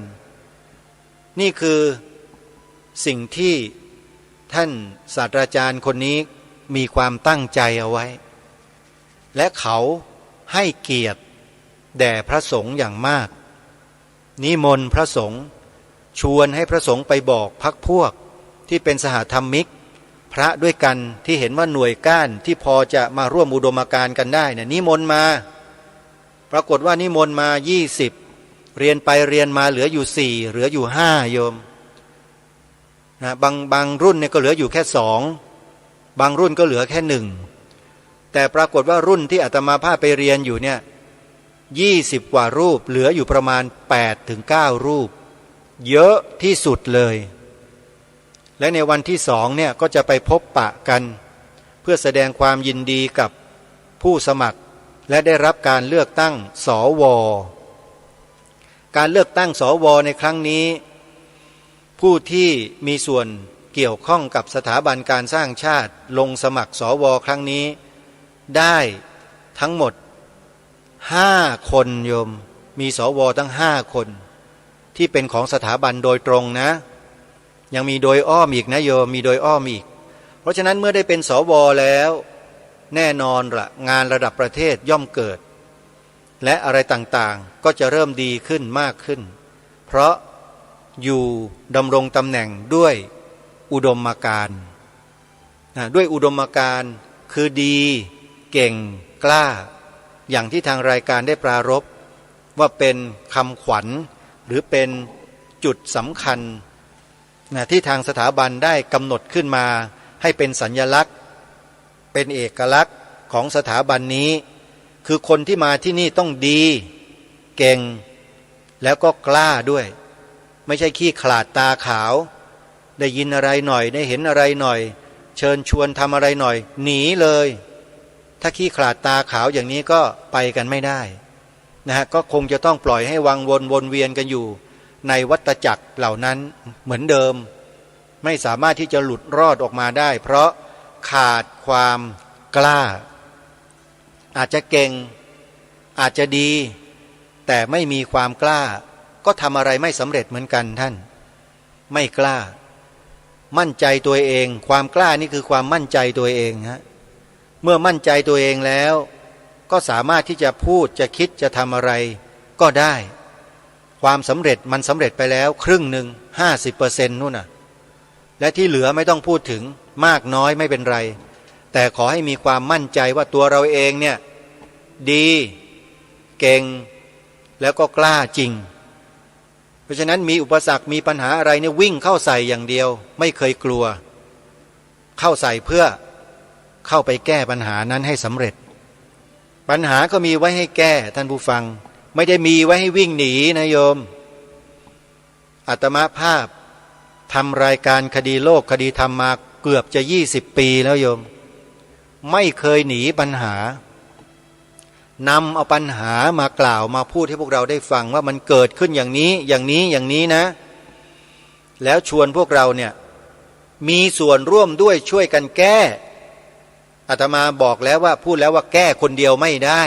นี่คือสิ่งที่ท่านศาสตราจารย์คนนี้มีความตั้งใจเอาไว้และเขาให้เกียรติแด่พระสงฆ์อย่างมากนิมนต์พระสงฆ์ชวนให้พระสงฆ์ไปบอกพรรคพวกที่เป็นสหธรรมิกพระด้วยกันที่เห็นว่าหน่วยก้านที่พอจะมาร่วมอุดมการณ์กันได้เนี่ยนิมนต์มาปรากฏว่านิมนต์มา20เรียนไปเรียนมาเหลืออยู่4เหลืออยู่5โยมนะบางรุ่นเนี่ยก็เหลืออยู่แค่2บางรุ่นก็เหลือแค่1แต่ปรากฏว่ารุ่นที่อาตมาภาพไปเรียนอยู่เนี่ย20กว่ารูปเหลืออยู่ประมาณ8 ถึง 9รูปเยอะที่สุดเลยและในวันที่2เนี่ยก็จะไปพบปะกันเพื่อแสดงความยินดีกับผู้สมัครและได้รับการเลือกตั้งสว การเลือกตั้งสวในครั้งนี้ผู้ที่มีส่วนเกี่ยวข้องกับสถาบันการสร้างชาติลงสมัครสวครั้งนี้ได้ทั้งหมด5 คนโยมมีสวทั้ง5 คนที่เป็นของสถาบันโดยตรงนะยังมีโดยอ้อมอีกนะโยมมีโดยอ้อมอีกเพราะฉะนั้นเมื่อได้เป็นสวแล้วแน่นอนละงานระดับประเทศย่อมเกิดและอะไรต่างๆก็จะเริ่มดีขึ้นมากขึ้นเพราะอยู่ดำรงตำแหน่งด้วยอุดมการณ์ด้วยอุดมการณ์คือดีเก่งกล้าอย่างที่ทางรายการได้ปรารภว่าเป็นคำขวัญหรือเป็นจุดสำคัญที่ทางสถาบันได้กำหนดขึ้นมาให้เป็นสัญลักษณ์เป็นเอกลักษณ์ของสถาบันนี้คือคนที่มาที่นี่ต้องดีเก่งแล้วก็กล้าด้วยไม่ใช่ขี้ขลาดตาขาวได้ยินอะไรหน่อยได้เห็นอะไรหน่อยเชิญชวนทำอะไรหน่อยหนีเลยถ้าขี้ขลาดตาขาวอย่างนี้ก็ไปกันไม่ได้นะฮะก็คงจะต้องปล่อยให้วังวนเวียนกันอยู่ในวัฏจักรเหล่านั้นเหมือนเดิมไม่สามารถที่จะหลุดรอดออกมาได้เพราะขาดความกล้าอาจจะเก่งอาจจะดีแต่ไม่มีความกล้าก็ทำอะไรไม่สำเร็จเหมือนกันท่านไม่กล้ามั่นใจตัวเองความกล้านี่คือความมั่นใจตัวเองฮะเมื่อมั่นใจตัวเองแล้วก็สามารถที่จะพูดจะคิดจะทำอะไรก็ได้ความสำเร็จมันสำเร็จไปแล้วครึ่งหนึ่ง50%นู่นน่ะและที่เหลือไม่ต้องพูดถึงมากน้อยไม่เป็นไรแต่ขอให้มีความมั่นใจว่าตัวเราเองเนี่ยดีเก่งแล้วก็กล้าจริงเพราะฉะนั้นมีอุปสรรคมีปัญหาอะไรเนี่ยวิ่งเข้าใส่อย่างเดียวไม่เคยกลัวเข้าใส่เพื่อเข้าไปแก้ปัญหานั้นให้สำเร็จปัญหาก็มีไว้ให้แก้ท่านผู้ฟังไม่ได้มีไว้ให้วิ่งหนีนะโยมอาตมาภาพทำรายการคดีโลกคดีธรรมมาเกือบจะ20 ปีแล้วโยมไม่เคยหนีปัญหานำเอาปัญหามากล่าวมาพูดให้พวกเราได้ฟังว่ามันเกิดขึ้นอย่างนี้อย่างนี้อย่างนี้นะแล้วชวนพวกเราเนี่ยมีส่วนร่วมด้วยช่วยกันแก้อาตมาบอกแล้วว่าพูดแล้วว่าแก้คนเดียวไม่ได้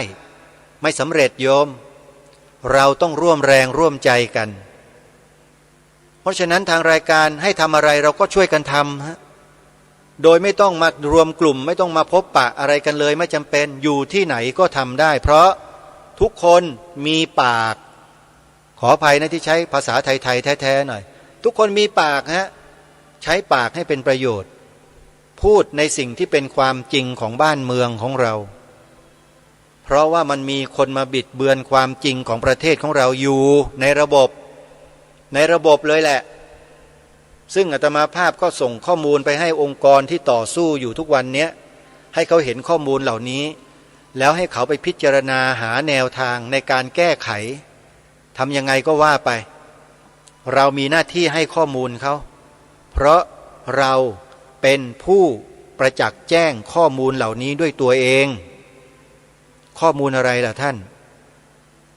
ไม่สำเร็จโยมเราต้องร่วมแรงร่วมใจกันเพราะฉะนั้นทางรายการให้ทำอะไรเราก็ช่วยกันทำฮะโดยไม่ต้องมารวมกลุ่มไม่ต้องมาพบปะอะไรกันเลยไม่จำเป็นอยู่ที่ไหนก็ทำได้เพราะทุกคนมีปากขออภัยนะที่ใช้ภาษาไทยๆแท้ๆหน่อยทุกคนมีปากฮะใช้ปากให้เป็นประโยชน์พูดในสิ่งที่เป็นความจริงของบ้านเมืองของเราเพราะว่ามันมีคนมาบิดเบือนความจริงของประเทศของเราอยู่ในระบบเลยแหละซึ่งอาตมาภาพก็ส่งข้อมูลไปให้องค์กรที่ต่อสู้อยู่ทุกวันนี้ให้เขาเห็นข้อมูลเหล่านี้แล้วให้เขาไปพิจารณาหาแนวทางในการแก้ไขทำยังไงก็ว่าไปเรามีหน้าที่ให้ข้อมูลเขาเพราะเราเป็นผู้ประจักษ์แจ้งข้อมูลเหล่านี้ด้วยตัวเองข้อมูลอะไรล่ะท่าน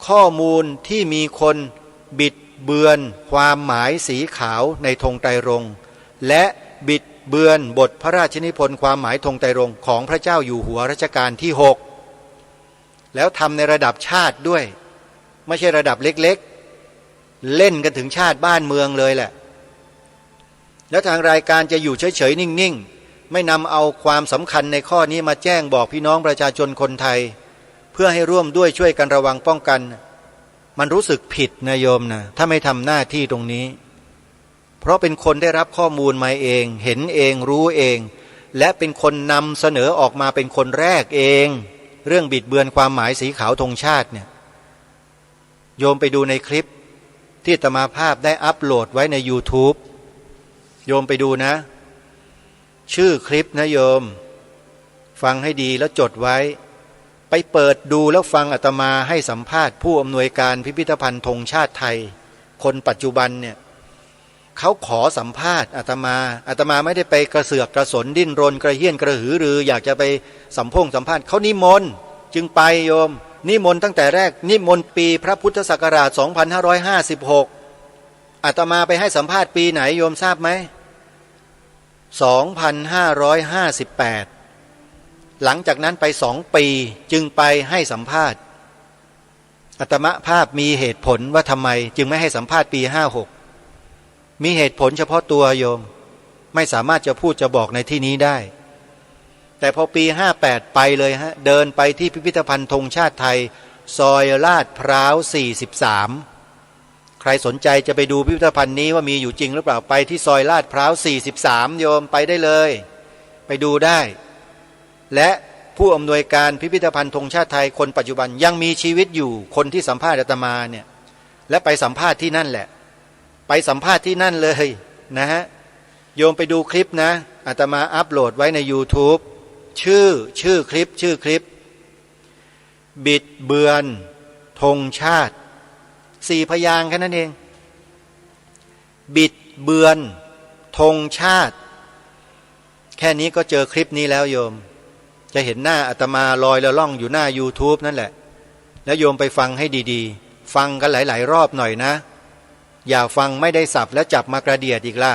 ข้อมูลที่มีคนบิดเบือนความหมายสีขาวในธงไตรรงค์และบิดเบือนบทพระราชนิพนธ์ความหมายธงไตรรงค์ของพระเจ้าอยู่หัวรัชกาลที่6แล้วทำในระดับชาติด้วยไม่ใช่ระดับเล็กๆเล่นกันถึงชาติบ้านเมืองเลยแหละแล้วทางรายการจะอยู่เฉยๆนิ่งๆไม่นำเอาความสำคัญในข้อนี้มาแจ้งบอกพี่น้องประชาชนคนไทยเพื่อให้ร่วมด้วยช่วยกันระวังป้องกันมันรู้สึกผิดนะโยมนะถ้าไม่ทำหน้าที่ตรงนี้เพราะเป็นคนได้รับข้อมูลมาเองเห็นเองรู้เองและเป็นคนนำเสนอออกมาเป็นคนแรกเองเรื่องบิดเบือนความหมายสีขาวธงชาติเนี่ยโยมไปดูในคลิปที่อาตมาภาพได้อัปโหลดไว้ใน YouTube โยมไปดูนะชื่อคลิปนะโยมฟังให้ดีแล้วจดไว้ไปเปิดดูแล้วฟังอาตมาให้สัมภาษณ์ผู้อำนวยการพิพิธภัณฑ์ธงชาติไทยคนปัจจุบันเนี่ยเขาขอสัมภาษณ์อาตมาไม่ได้ไปกระเสือกกระสนดิ้นรนกระเฮี้ยนกระหือรืออยากจะไปสัมภาษณ์เขานิมนต์จึงไปโยม นิมนต์ตั้งแต่แรกนิมนต์ปีพระพุทธศักราช2556อาตมาไปให้สัมภาษณ์ปีไหนโยมทราบไหม2558หลังจากนั้นไป2 ปีจึงไปให้สัมภาษณ์อาตมาภาพมีเหตุผลว่าทำไมจึงไม่ให้สัมภาษณ์ปี56มีเหตุผลเฉพาะตัวโยมไม่สามารถจะพูดจะบอกในที่นี้ได้แต่พอปี58ไปเลยฮะเดินไปที่พิพิธภัณฑ์ธงชาติไทยซอยลาดพร้าว43ใครสนใจจะไปดูพิพิธภัณฑ์นี้ว่ามีอยู่จริงหรือเปล่าไปที่ซอยลาดพร้าว43โยมไปได้เลยไปดูได้และผู้อำนวยการพิพิธภัณฑ์ธงชาติไทยคนปัจจุบันยังมีชีวิตอยู่คนที่สัมภาษณ์อาตมาเนี่ยและไปสัมภาษณ์ที่นั่นแหละไปสัมภาษณ์ที่นั่นเลยนะฮะโยมไปดูคลิปนะอาตมาอัปโหลดไว้ใน YouTube ชื่อคลิปบิดเบือนธงชาติ4 พยางค์แค่นั้นเองบิดเบือนธงชาติแค่นี้ก็เจอคลิปนี้แล้วโยมจะเห็นหน้าอาตมาลอยละล่องอยู่หน้า YouTube นั่นแหละแล้วโยมไปฟังให้ดีๆฟังกันหลายๆรอบหน่อยนะอย่าฟังไม่ได้สับแล้วจับมากระเดียดอีกล่ะ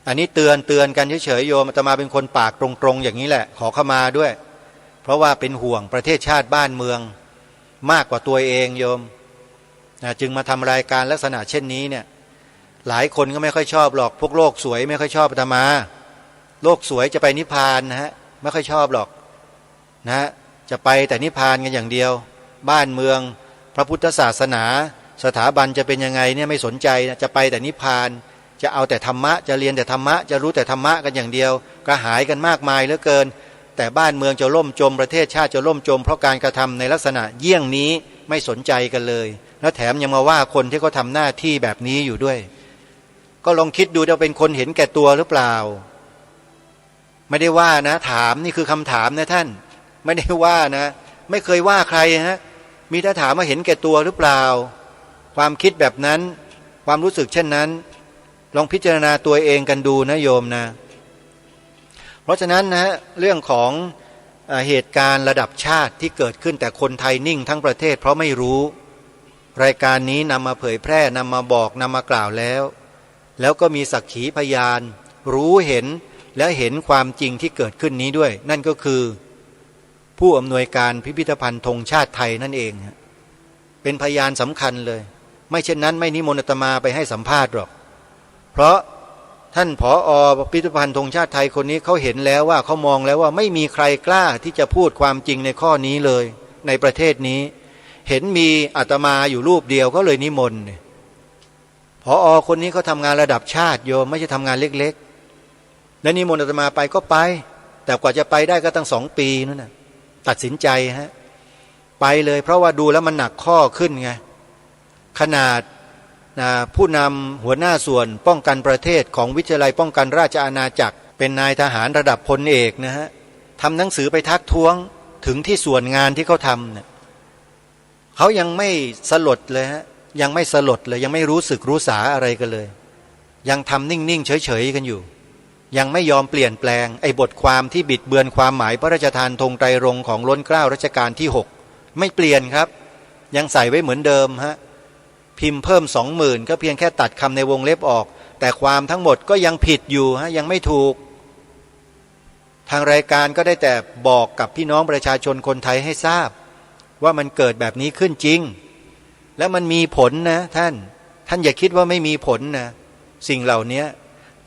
อันนี้เตือนกันเฉยๆโยมอาตมาเป็นคนปากตรงๆอย่างนี้แหละขอเข้ามาด้วยเพราะว่าเป็นห่วงประเทศชาติบ้านเมืองมากกว่าตัวเองโยมจึงมาทำรายการลักษณะเช่นนี้เนี่ยหลายคนก็ไม่ค่อยชอบหรอกพวกโลกสวยไม่ค่อยชอบอาตมาโลกสวยจะไปนิพพานนะฮะไม่ค่อยชอบหรอกนะจะไปแต่นิพพานกันอย่างเดียวบ้านเมืองพระพุทธศาสนาสถาบันจะเป็นยังไงเนี่ยไม่สนใจจะไปแต่นิพพานจะเอาแต่ธรรมะจะเรียนแต่ธรรมะจะรู้แต่ธรรมะกันอย่างเดียวกระหายกันมากมายเหลือเกินแต่บ้านเมืองจะล่มจมประเทศชาติจะล่มจมเพราะการกระทำในลักษณะเยี่ยงนี้ไม่สนใจกันเลยแล้วแถมยังมาว่าคนที่เขาทำหน้าที่แบบนี้อยู่ด้วยก็ลองคิดดูจะเป็นคนเห็นแก่ตัวหรือเปล่าไม่ได้ว่านะถามนี่คือคำถามนะท่านไม่ได้ว่านะไม่เคยว่าใครฮะมีแต่ถามว่าเห็นแก่ตัวหรือเปล่าความคิดแบบนั้นความรู้สึกเช่นนั้นลองพิจารณาตัวเองกันดูนะโยมนะเพราะฉะนั้นนะเรื่องของเหตุการณ์ระดับชาติที่เกิดขึ้นแต่คนไทยนิ่งทั้งประเทศเพราะไม่รู้รายการนี้นำมาเผยแพร่นำมาบอกนำมากล่าวแล้วก็มีสักขีพยานรู้เห็นและเห็นความจริงที่เกิดขึ้นนี้ด้วยนั่นก็คือผู้อำนวยการพิพิธภัณฑ์ธงชาติไทยนั่นเองเป็นพยานสำคัญเลยไม่เช่นนั้นไม่นิมนต์อาตมาไปให้สัมภาษณ์หรอกเพราะท่านผอ.พิพิธภัณฑ์ธงชาติไทยคนนี้เขาเห็นแล้วว่าเขามองแล้วว่าไม่มีใครกล้าที่จะพูดความจริงในข้อนี้เลยในประเทศนี้เห็นมีอาตมาอยู่รูปเดียวก็เลยนิมนต์ผอ.คนนี้เขาทำงานระดับชาติโยมไม่ใช่ทำงานเล็กๆและนิมนต์อาตมาไปก็ไปแต่กว่าจะไปได้ก็ตั้ง2 ปีนั่นน่ะตัดสินใจฮะไปเลยเพราะว่าดูแล้วมันหนักข้อขึ้นไงขนาดผู้นำหัวหน้าส่วนป้องกันประเทศของวิทยาลัยป้องกันราชอาณาจักรเป็นนายทหารระดับพลเอกนะฮะทำหนังสือไปทักท้วงถึงที่ส่วนงานที่เขาทำเนี่ยเขายังไม่สลดเลยฮะยังไม่สลดเลยยังไม่รู้สึกรู้สาอะไรกันเลยยังทำนิ่งๆเฉยๆกันอยู่ยังไม่ยอมเปลี่ยนแปลงไอ้บทความที่บิดเบือนความหมายพระราชทานธงไตรรงค์ของล้นเกล้ารัชกาลที่6ไม่เปลี่ยนครับยังใส่ไว้เหมือนเดิมฮะพิมพ์เพิ่ม 20,000 ก็เพียงแค่ตัดคำในวงเล็บออกแต่ความทั้งหมดก็ยังผิดอยู่ฮะยังไม่ถูกทางรายการก็ได้แต่บอกกับพี่น้องประชาชนคนไทยให้ทราบว่ามันเกิดแบบนี้ขึ้นจริงและมันมีผลนะท่านอย่าคิดว่าไม่มีผลนะสิ่งเหล่านี้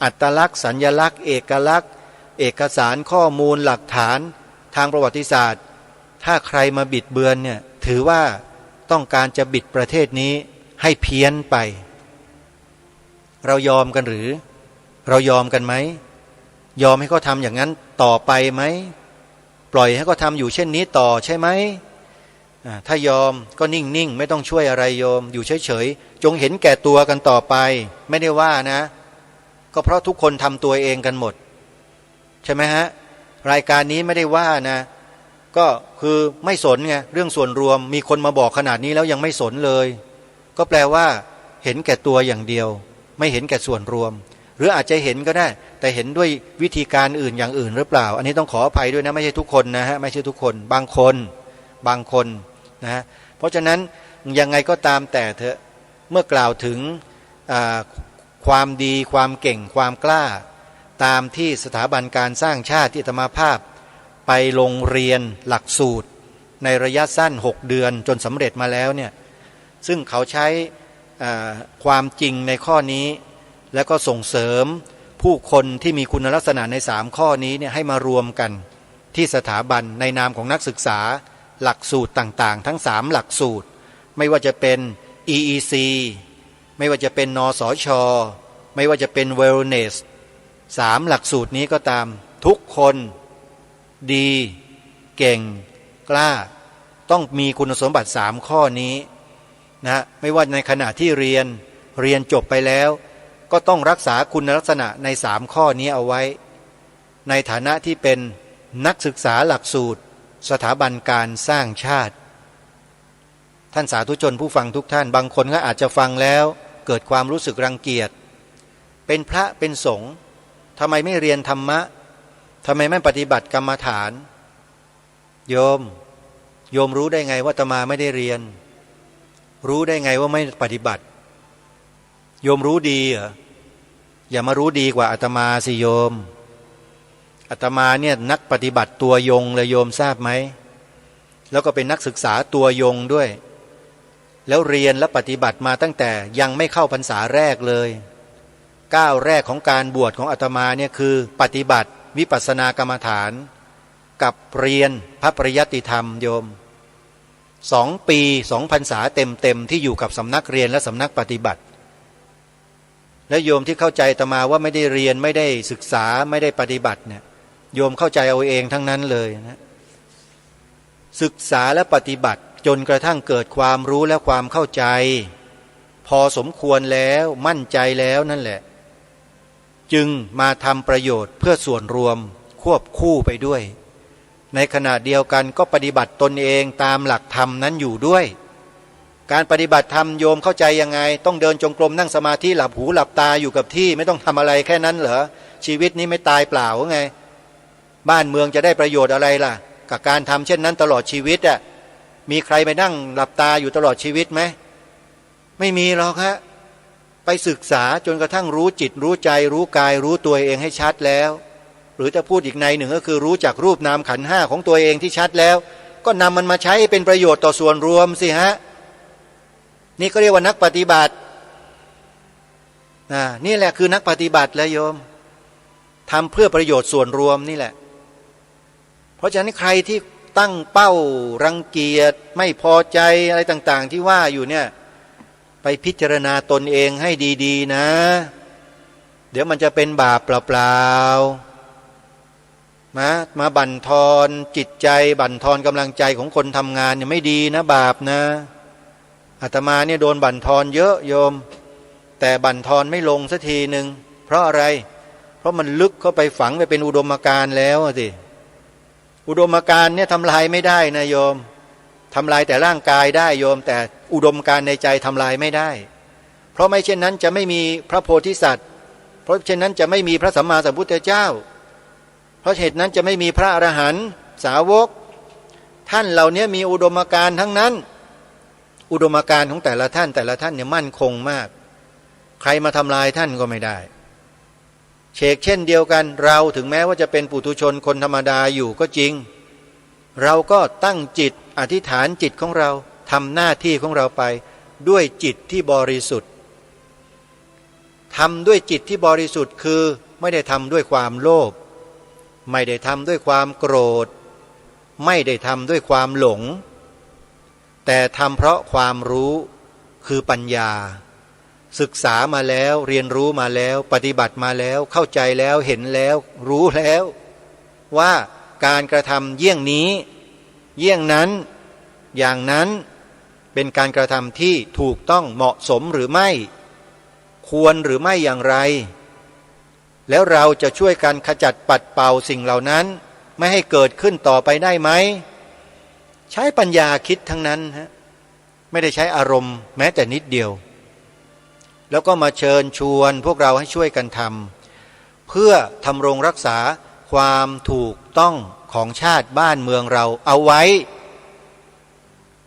อัตลักษณ์สัญลักษณ์เอกลักษณ์เอกสารข้อมูลหลักฐานทางประวัติศาสตร์ถ้าใครมาบิดเบือนเนี่ยถือว่าต้องการจะบิดประเทศนี้ให้เพี้ยนไปเรายอมกันหรือเรายอมกันไหมยอมให้เขาทำอย่างนั้นต่อไปไหมปล่อยให้เขาทำอยู่เช่นนี้ต่อใช่ไหมถ้ายอมก็นิ่งๆไม่ต้องช่วยอะไรโยมอยู่เฉยๆจงเห็นแก่ตัวกันต่อไปไม่ได้ว่านะก็เพราะทุกคนทำตัวเองกันหมดใช่ไหมฮะรายการนี้ไม่ได้ว่านะก็คือไม่สนไงเรื่องส่วนรวมมีคนมาบอกขนาดนี้แล้วยังไม่สนเลยก็แปลว่าเห็นแก่ตัวอย่างเดียวไม่เห็นแก่ส่วนรวมหรืออาจจะเห็นก็ได้แต่เห็นด้วยวิธีการอื่นอย่างอื่นหรือเปล่าอันนี้ต้องขออภัยด้วยนะไม่ใช่ทุกคนนะฮะไม่ใช่ทุกคนบางคน นะเพราะฉะนั้นยังไงก็ตามแต่เถอะเมื่อกล่าวถึงความดีความเก่งความกล้าตามที่สถาบันการสร้างชาติที่อาตมาภาพไปลงเรียนหลักสูตรในระยะสั้น6เดือนจนสำเร็จมาแล้วเนี่ยซึ่งเขาใช้ความจริงในข้อนี้แล้วก็ส่งเสริมผู้คนที่มีคุณลักษณะใน3ข้อนี้เนี่ยให้มารวมกันที่สถาบันในนามของนักศึกษาหลักสูตรต่างๆทั้ง3หลักสูตรไม่ว่าจะเป็น EEC ไม่ว่าจะเป็นนสช.ไม่ว่าจะเป็น Wellness 3หลักสูตรนี้ก็ตามทุกคนดีเก่งกล้าต้องมีคุณสมบัติ3ข้อนี้นะไม่ว่าในขณะที่เรียนจบไปแล้วก็ต้องรักษาคุณลักษณะใน3ข้อนี้เอาไว้ในฐานะที่เป็นนักศึกษาหลักสูตรสถาบันการสร้างชาติท่านสาธุชนผู้ฟังทุกท่านบางคนก็อาจจะฟังแล้วเกิดความรู้สึกรังเกียจเป็นพระเป็นสงฆ์ทำไมไม่เรียนธรรมะทำไมไม่ปฏิบัติกรรมฐานโยมรู้ได้ไงว่าอาตมาไม่ได้เรียนรู้ได้ไงว่าไม่ปฏิบัติโยมรู้ดีเหรออย่ามารู้ดีกว่าอาตมาสิโยมอาตมาเนี่ยนักปฏิบัติตัวยงเลยโยมทราบไหมแล้วก็เป็นนักศึกษาตัวยงด้วยแล้วเรียนและปฏิบัติมาตั้งแต่ยังไม่เข้าพรรษาแรกเลยก้าวแรกของการบวชของอาตมาเนี่ยคือปฏิบัติวิปัสสนากรรมฐานกับเรียนพระปริยัติธรรมโยม2 ปี2 พรรษาเต็มที่อยู่กับสำนักเรียนและสำนักปฏิบัติและโยมที่เข้าใจอาตมาว่าไม่ได้เรียนไม่ได้ศึกษาไม่ได้ปฏิบัติเนี่ยโยมเข้าใจเอาเองทั้งนั้นเลยนะศึกษาและปฏิบัติจนกระทั่งเกิดความรู้และความเข้าใจพอสมควรแล้วมั่นใจแล้วนั่นแหละจึงมาทำประโยชน์เพื่อส่วนรวมควบคู่ไปด้วยในขณะเดียวกันก็ปฏิบัติตนเองตามหลักธรรมนั้นอยู่ด้วยการปฏิบัติธรรมโยมเข้าใจยังไงต้องเดินจงกรมนั่งสมาธิหลับหูหลับตาอยู่กับที่ไม่ต้องทำอะไรแค่นั้นเหรอชีวิตนี้ไม่ตายเปล่าไงบ้านเมืองจะได้ประโยชน์อะไรล่ะกับการทำเช่นนั้นตลอดชีวิตอ่ะมีใครไปนั่งหลับตาอยู่ตลอดชีวิตไหมไม่มีหรอกฮะไปศึกษาจนกระทั่งรู้จิตรู้ใจรู้กายรู้ตัวเองให้ชัดแล้วหรือจะพูดอีกในหนึ่งก็คือรู้จักรูปนามขันธ์5ของตัวเองที่ชัดแล้วก็นำมันมาใช้เป็นประโยชน์ต่อส่วนรวมสิฮะนี่ก็เรียกว่านักปฏิบัตินี่แหละคือนักปฏิบัติแล้วโยมทำเพื่อประโยชน์ส่วนรวมนี่แหละเพราะฉะนั้นใครที่ตั้งเป้ารังเกียจไม่พอใจอะไรต่างๆที่ว่าอยู่เนี่ยไปพิจารณาตนเองให้ดีๆนะเดี๋ยวมันจะเป็นบาปเปล่าๆมาบั่นทอนจิตใจบั่นทอนกำลังใจของคนทำงานเนี่ยไม่ดีนะบาปนะอาตมาเนี่ยโดนบั่นทอนเยอะโยมแต่บั่นทอนไม่ลงสักทีหนึ่งเพราะอะไรเพราะมันลึกเข้าไปฝังไปเป็นอุดมการณ์แล้วสิอุดมการณ์เนี่ยทำลายไม่ได้นะโยมทำลายแต่ร่างกายได้โยมแต่อุดมการณ์ในใจทำลายไม่ได้เพราะไม่เช่นนั้นจะไม่มีพระโพธิสัตว์เพราะเช่นนั้นจะไม่มีพระสัมมาสัมพุทธเจ้าเพราะเหตุนั้นจะไม่มีพระอรหันต์สาวกท่านเหล่านี้มีอุดมการณ์ทั้งนั้นอุดมการณ์ของแต่ละท่านเนี่ยมั่นคงมากใครมาทำลายท่านก็ไม่ได้เช่นเดียวกันเราถึงแม้ว่าจะเป็นปุถุชนคนธรรมดาอยู่ก็จริงเราก็ตั้งจิตอธิษฐานจิตของเราทำหน้าที่ของเราไปด้วยจิตที่บริสุทธิ์ทำด้วยจิตที่บริสุทธิ์คือไม่ได้ทำด้วยความโลภไม่ได้ทำด้วยความโกรธไม่ได้ทำด้วยความหลงแต่ทำเพราะความรู้คือปัญญาศึกษามาแล้วเรียนรู้มาแล้วปฏิบัติมาแล้วเข้าใจแล้วเห็นแล้วรู้แล้วว่าการกระทำเยี่ยงนี้เยี่ยงนั้นอย่างนั้นเป็นการกระทำที่ถูกต้องเหมาะสมหรือไม่ควรหรือไม่อย่างไรแล้วเราจะช่วยกันขจัดปัดเป่าสิ่งเหล่านั้นไม่ให้เกิดขึ้นต่อไปได้ไหมใช้ปัญญาคิดทั้งนั้นฮะไม่ได้ใช้อารมณ์แม้แต่นิดเดียวแล้วก็มาเชิญชวนพวกเราให้ช่วยกันทำเพื่อทำรงรักษาความถูกต้องของชาติบ้านเมืองเราเอาไว้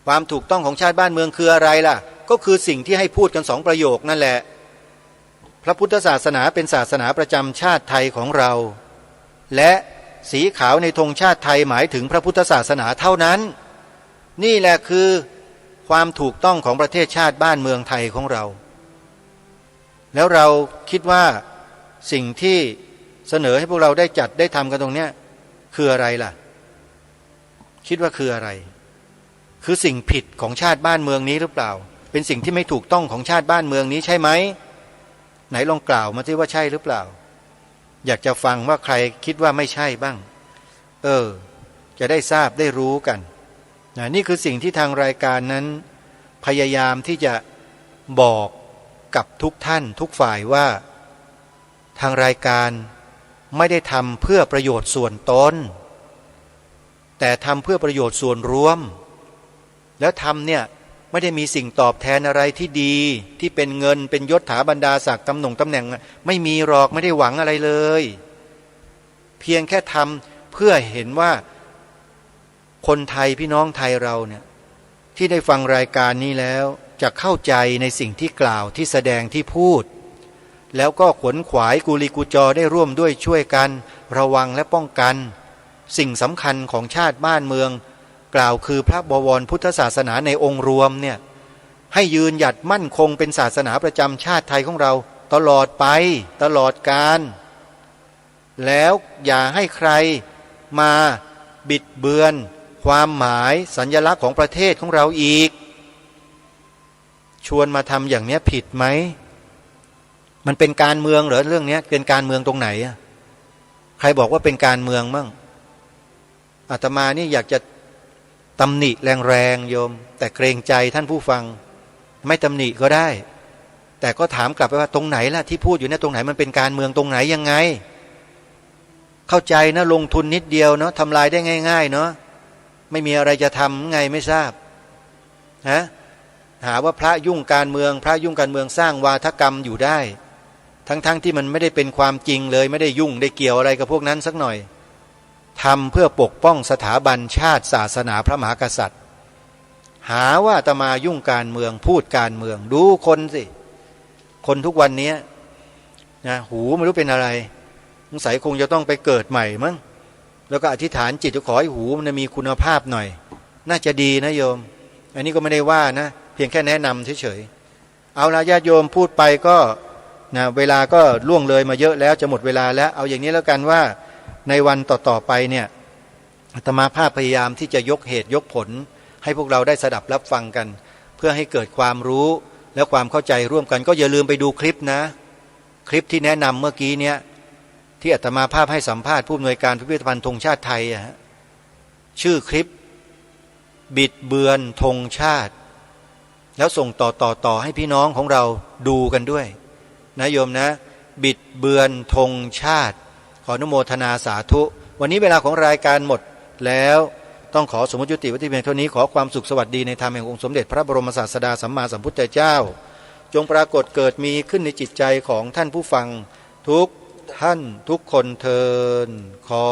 ความถูกต้องของชาติบ้านเมืองคืออะไรล่ะก็คือสิ่งที่ให้พูดกันสองประโยคนั่นแหละพระพุทธศาสนาเป็นศาสนาประจำชาติไทยของเราและสีขาวในธงชาติไทยหมายถึงพระพุทธศาสนาเท่านั้นนี่แหละคือความถูกต้องของประเทศชาติบ้านเมืองไทยของเราแล้วเราคิดว่าสิ่งที่เสนอให้พวกเราได้จัดได้ทำกันตรงเนี้ยคืออะไรล่ะคิดว่าคืออะไรคือสิ่งผิดของชาติบ้านเมืองนี้หรือเปล่าเป็นสิ่งที่ไม่ถูกต้องของชาติบ้านเมืองนี้ใช่ไหมไหนลองกล่าวมาสิว่าใช่หรือเปล่าอยากจะฟังว่าใครคิดว่าไม่ใช่บ้างจะได้ทราบได้รู้กันนี่คือสิ่งที่ทางรายการนั้นพยายามที่จะบอกกับทุกท่านทุกฝ่ายว่าทางรายการไม่ได้ทำเพื่อประโยชน์ส่วนตนแต่ทำเพื่อประโยชน์ส่วนรวมแล้วทำเนี่ยไม่ได้มีสิ่งตอบแทนอะไรที่ดีที่เป็นเงินเป็นยศถาบรรดาศักดิ์ตำแหน่งไม่มีหรอกไม่ได้หวังอะไรเลยเพียงแค่ทำเพื่อเห็นว่าคนไทยพี่น้องไทยเราเนี่ยที่ได้ฟังรายการนี้แล้วจะเข้าใจในสิ่งที่กล่าวที่แสดงที่พูดแล้วก็ขวนขวายกุลีกุจอได้ร่วมด้วยช่วยกันระวังและป้องกันสิ่งสำคัญของชาติบ้านเมืองกล่าวคือพระบวรพุทธศาสนาในองค์รวมเนี่ยให้ยืนหยัดมั่นคงเป็นศาสนาประจำชาติไทยของเราตลอดไปตลอดกาลแล้วอย่าให้ใครมาบิดเบือนความหมายสัญลักษณ์ของประเทศของเราอีกชวนมาทำอย่างนี้ผิดไหมมันเป็นการเมืองเหรอเรื่องนี้เป็นการเมืองตรงไหนใครบอกว่าเป็นการเมืองมั่งอาตมานี่อยากจะตำหนิแรงๆโยมแต่เกรงใจท่านผู้ฟังไม่ตำหนิก็ได้แต่ก็ถามกลับไปว่าตรงไหนล่ะที่พูดอยู่เนี่ยตรงไหนมันเป็นการเมืองตรงไหนยังไงเข้าใจนะลงทุนนิดเดียวเนาะทำลายได้ง่ายๆเนาะไม่มีอะไรจะทำไงไม่ทราบหาว่าพระยุ่งการเมืองพระยุ่งการเมืองสร้างวาทกรรมอยู่ได้ทั้งที่มันไม่ได้เป็นความจริงเลยไม่ได้ยุ่งได้เกี่ยวอะไรกับพวกนั้นสักหน่อยทำเพื่อปกป้องสถาบันชาติศาสนาพระมหากษัตริย์หาว่าอาตมายุ่งการเมืองพูดการเมืองดูคนสิคนทุกวันนี้นะหูไม่รู้เป็นอะไรสงสัยคงจะต้องไปเกิดใหม่มั้งแล้วก็อธิษฐานจิตจะขอให้หูมันมีคุณภาพหน่อยน่าจะดีนะโยมอันนี้ก็ไม่ได้ว่านะเพียงแค่แนะนำเฉยๆเอาละญาติโยมพูดไปก็นะเวลาก็ล่วงเลยมาเยอะแล้วจะหมดเวลาแล้วเอาอย่างนี้แล้วกันว่าในวันต่อๆไปเนี่ยอาตมาภาพพยายามที่จะยกเหตุยกผลให้พวกเราได้สดับรับฟังกันเพื่อให้เกิดความรู้และความเข้าใจร่วมกันก็อย่าลืมไปดูคลิปนะคลิปที่แนะนำเมื่อกี้เนี้ยที่อาตมาภาพให้สัมภาษณ์ผู้อำนวยการพิพิธภัณฑ์ธงชาติไทยชื่อคลิปบิดเบือนธงชาติแล้วส่งต่อให้พี่น้องของเราดูกันด้วยนะโยมนะบิดเบือนธงชาติขออนุโมทนาสาธุวันนี้เวลาของรายการหมดแล้วต้องขอสมมติยุติไว้ที่เพียงเท่านี้ขอความสุขสวัสดีในธรรมแห่งองค์สมเด็จพระบรมศาสดาสัมมาสัมพุทธเจ้าจงปรากฏเกิดมีขึ้นในจิตใจของท่านผู้ฟังทุกท่านทุกคนเทินขอ